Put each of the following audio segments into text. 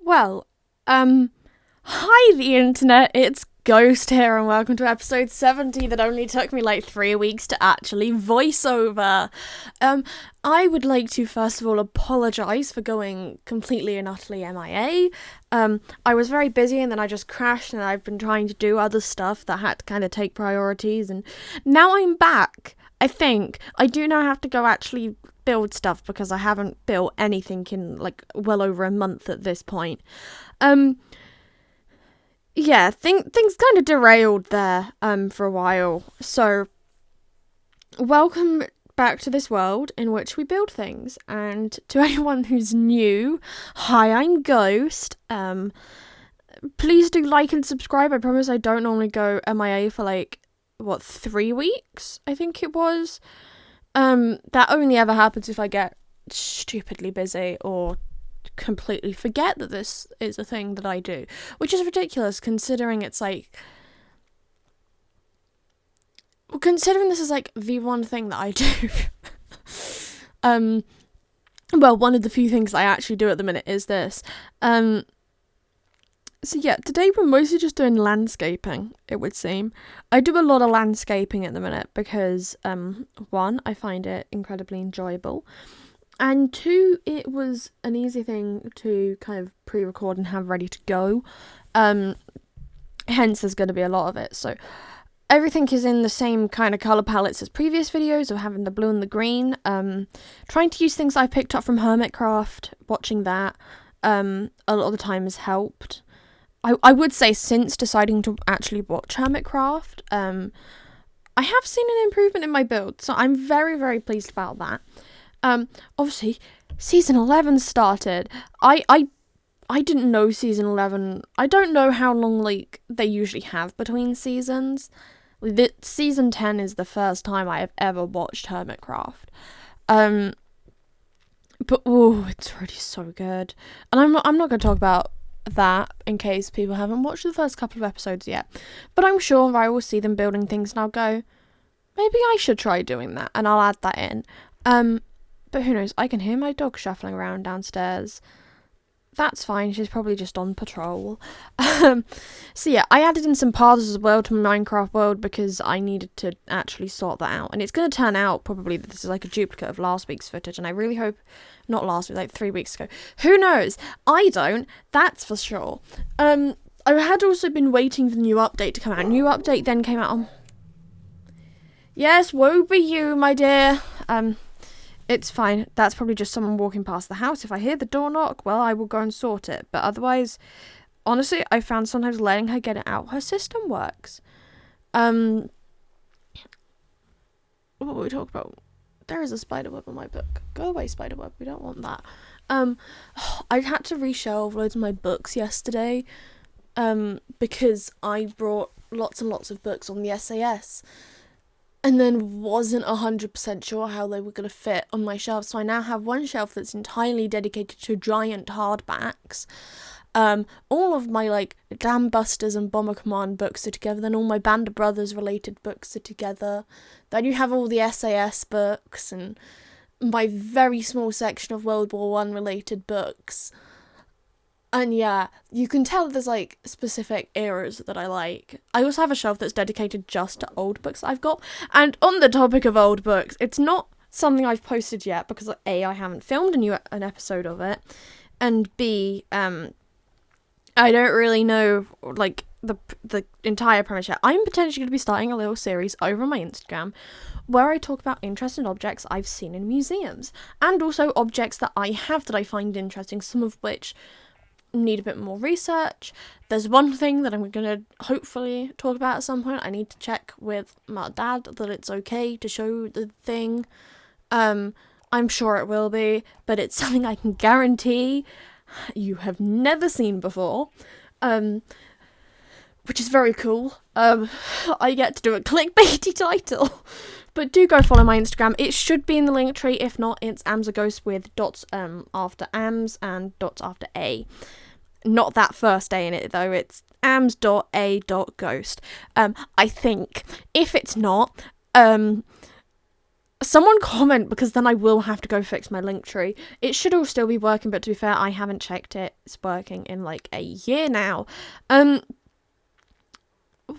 Well, hi the internet, it's Ghost here and welcome to episode 70 that only took me like 3 weeks to actually voice over. I would like to first of all apologise for going completely and utterly MIA. I was very busy and then I just crashed and I've been trying to do other stuff that had to kind of take priorities and now I'm back. I think I do now have to go actually build stuff because I haven't built anything in like well over a month at this point. Yeah, things kind of derailed there for a while. So welcome back to this world in which we build things. And to anyone who's new, hi, I'm Ghost. Please do like and subscribe. I promise I don't normally go MIA for 3 weeks, I think it was. That only ever happens if I get stupidly busy or completely forget that this is a thing that I do, which is ridiculous considering it's considering this is the one thing that I do. Well, one of the few things I actually do at the minute is this. So yeah, today we're mostly just doing landscaping, it would seem. I do a lot of landscaping at the minute because, one, I find it incredibly enjoyable, and two, it was an easy thing to kind of pre-record and have ready to go. Hence, there's going to be a lot of it. So everything is in the same kind of colour palettes as previous videos of having the blue and the green. Trying to use things I picked up from Hermitcraft, watching that, a lot of the time has helped. I would say since deciding to actually watch Hermitcraft, I have seen an improvement in my build, so I'm very, very pleased about that. Obviously, Season 11 started. I didn't know Season 11. I don't know how long, they usually have between seasons. Season 10 is the first time I have ever watched Hermitcraft. But, it's already so good. And I'm not going to talk about that in case people haven't watched the first couple of episodes yet, but I'm sure I will see them building things and I'll go, maybe I should try doing that, and I'll add that in. But who knows, I can hear my dog shuffling around downstairs. That's fine, she's probably just on patrol. So yeah, I added in some paths as well to my Minecraft world because I needed to actually sort that out, and it's going to turn out probably that this is a duplicate of last week's footage, and I really hope not last week, 3 weeks ago. Who knows? I don't, that's for sure. I had also been waiting for the new update to come out. New update then came out on... Yes, woe be you, my dear. It's fine. That's probably just someone walking past the house. If I hear the door knock, well, I will go and sort it. But otherwise, honestly, I found sometimes letting her get it out, her system works. What were we talking about? There is a spiderweb on my book. Go away, spiderweb. We don't want that. I had to reshelve loads of my books yesterday, because I brought lots and lots of books on the SAS. And then wasn't 100% sure how they were going to fit on my shelf. So I now have one shelf that's entirely dedicated to giant hardbacks. All of my, Dam Busters and Bomber Command books are together. Then all my Band of Brothers related books are together. Then you have all the SAS books and my very small section of World War One related books. And yeah, you can tell there's specific eras that I like. I also have a shelf that's dedicated just to old books I've got. And on the topic of old books, it's not something I've posted yet because A, I haven't filmed an episode of it, and B, I don't really know the entire premise yet. I'm potentially going to be starting a little series over on my Instagram where I talk about interesting objects I've seen in museums, and also objects that I have that I find interesting, some of which need a bit more research. There's one thing that I'm gonna hopefully talk about at some point. I need to check with my dad that it's okay to show the thing. I'm sure it will be, but it's something I can guarantee you have never seen before, which is very cool. I get to do a clickbaity title. But do go follow my Instagram. It should be in the link tree. If not, it's ams.a with dots after ams and dots after a. Not that first A in it, though. It's ams.a.ghost. I think. If it's not, Someone comment, because then I will have to go fix my link tree. It should all still be working, but to be fair, I haven't checked it. It's working in like a year now.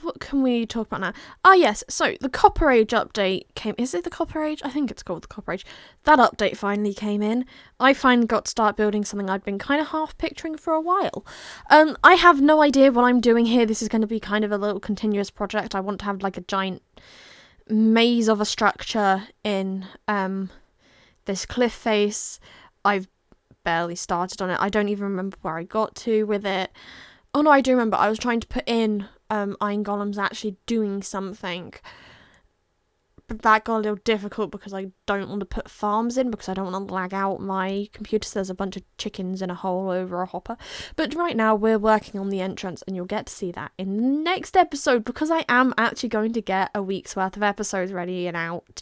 What can we talk about now? Yes, so the Copper Age update came. Is it the Copper Age? I think it's called the Copper Age. That update finally came in. I finally got to start building something I'd been kind of half picturing for a while. I have no idea what I'm doing here. This is going to be kind of a little continuous project. I want to have like a giant maze of a structure in this cliff face. I've barely started on it. I don't even remember where I got to with it. Oh no, I do remember. I was trying to put in iron golems actually doing something, but that got a little difficult because I don't want to put farms in, because I don't want to lag out my computer, so there's a bunch of chickens in a hole over a hopper. But right now we're working on the entrance, and you'll get to see that in the next episode, because I am actually going to get a week's worth of episodes ready and out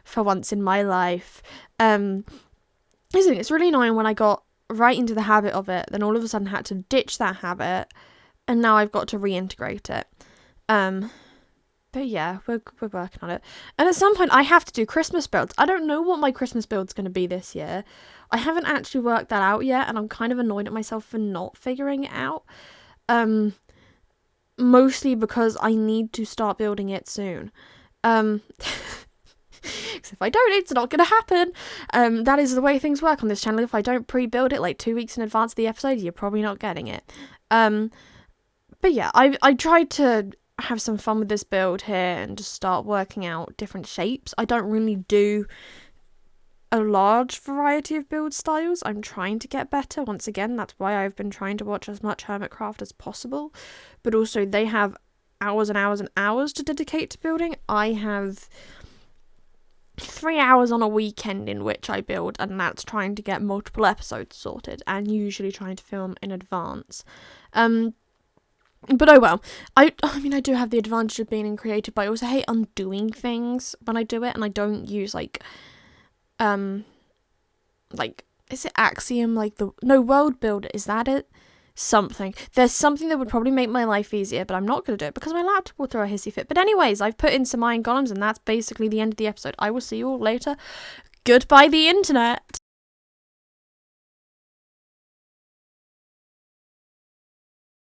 for once in my life. It's really annoying when I got right into the habit of it, then all of a sudden had to ditch that habit, and now I've got to reintegrate it. But yeah, we're working on it. And at some point I have to do Christmas builds. I don't know what my Christmas build's going to be this year. I haven't actually worked that out yet, and I'm kind of annoyed at myself for not figuring it out. Mostly because I need to start building it soon. Because if I don't, it's not going to happen. That is the way things work on this channel. If I don't pre-build it like 2 weeks in advance of the episode, you're probably not getting it. But yeah, I tried to have some fun with this build here and just start working out different shapes. I don't really do a large variety of build styles. I'm trying to get better. Once again, that's why I've been trying to watch as much Hermitcraft as possible. But also, they have hours and hours and hours to dedicate to building. I have 3 hours on a weekend in which I build, and that's trying to get multiple episodes sorted, and usually trying to film in advance. But oh well. I mean, I do have the advantage of being in creative, but I also hate undoing things when I do it, and I don't use like is it Axiom, World Builder, is that it? Something. There's something that would probably make my life easier, but I'm not going to do it because my laptop will throw a hissy fit. But anyways, I've put in some iron golems, and that's basically the end of the episode. I will see you all later. Goodbye, the internet.